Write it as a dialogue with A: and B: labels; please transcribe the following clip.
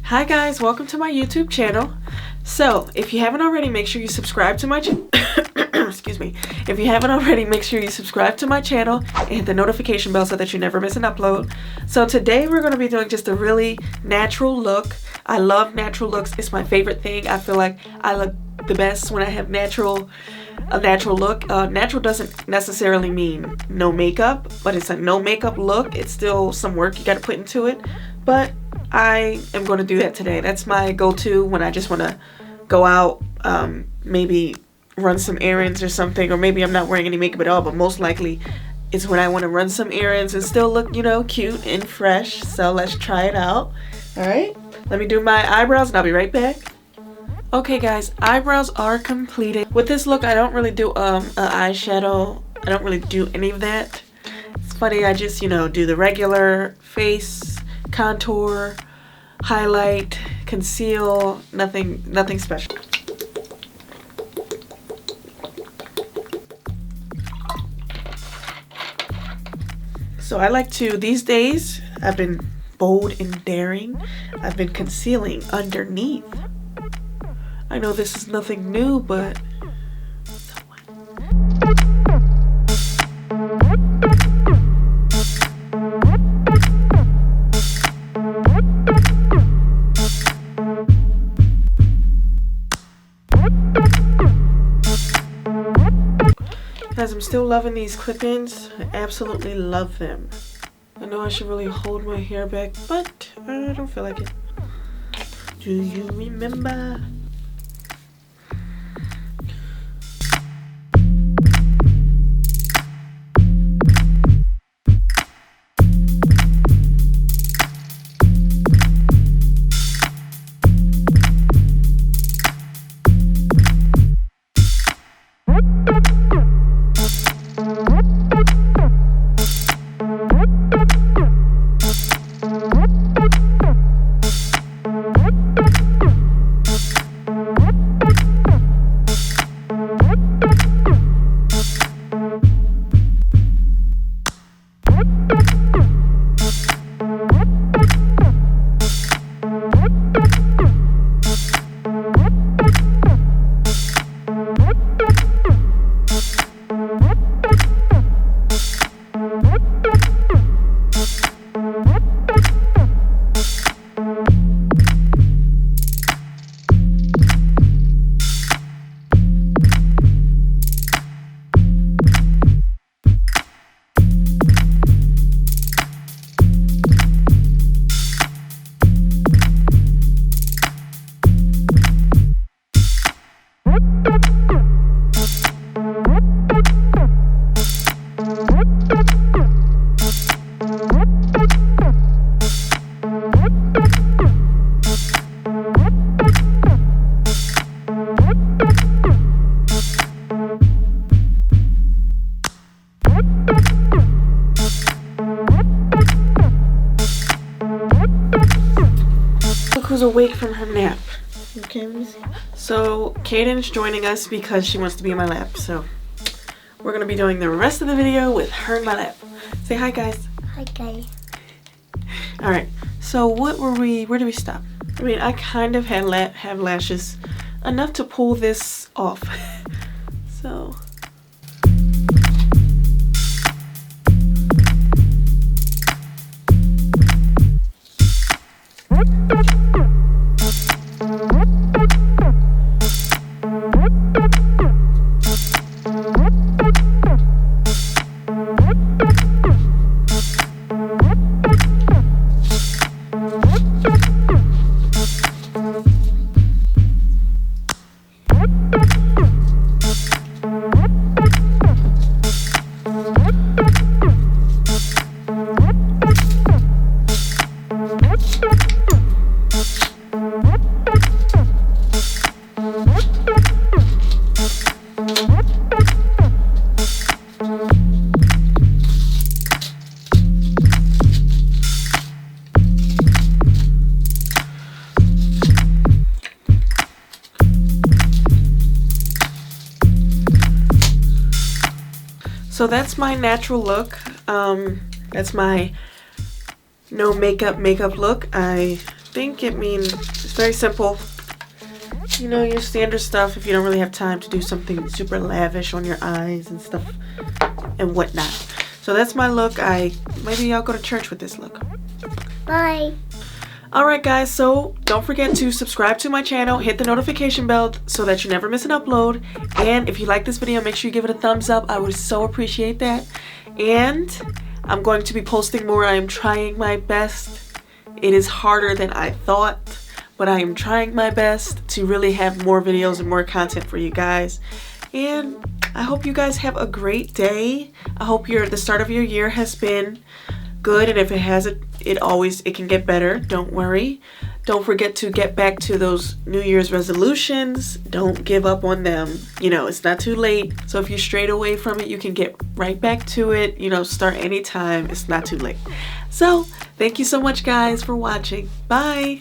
A: Hi guys, welcome to my YouTube channel. So, if you haven't already, make sure you subscribe to my excuse me. If you haven't already, make sure you subscribe to my channel and hit the notification bell so that you never miss an upload. So today we're going to be doing just a really natural look. I love natural looks. It's my favorite thing. I feel like I look the best when I have a natural look. Natural doesn't necessarily mean no makeup, but it's a no makeup look. It's still some work you got to put into it, but I am going to do that today. That's my go-to when I just want to go out, maybe run some errands or something, or maybe I'm not wearing any makeup at all, but most likely it's when I want to run some errands and still look, you know, cute and fresh. So let's try it out. All right, let me do my eyebrows and I'll be right back. Okay guys, eyebrows are completed. With this look, I don't really do an eyeshadow. I don't really do any of that. It's funny, I just, you know, do the regular face contour, highlight, conceal, nothing special. So I like to, these days, I've been bold and daring. I've been concealing underneath. I know this is nothing new, but so what? Guys, I'm still loving these clip-ins. I absolutely love them. I know I should really hold my hair back, but I don't feel like it. Do you remember? Who's awake from her nap. Okay, let me see. So Kayden's joining us because she wants to be in my lap. So we're gonna be doing the rest of the video with her in my lap. Say hi, guys.
B: Hi, guys.
A: All right. So where did we stop? I mean, I kind of have lashes enough to pull this off. So. So that's my natural look. That's my no makeup look. I think it means it's very simple. You know, your standard stuff if you don't really have time to do something super lavish on your eyes and stuff and whatnot. So that's my look. Maybe I'll go to church with this look.
B: Bye.
A: Alright guys, so don't forget to subscribe to my channel, hit the notification bell so that you never miss an upload. And if you like this video, make sure you give it a thumbs up. I would so appreciate that. And I'm going to be posting more. I am trying my best. It is harder than I thought, but I am trying my best to really have more videos and more content for you guys. And I hope you guys have a great day. I hope the start of your year has been good, and if it hasn't, it can get better. Don't worry. Don't forget to get back to those New Year's resolutions. Don't give up on them. You know, it's not too late. So if you strayed away from it, you can get right back to it. You know, start anytime. It's not too late. So thank you so much guys for watching. Bye.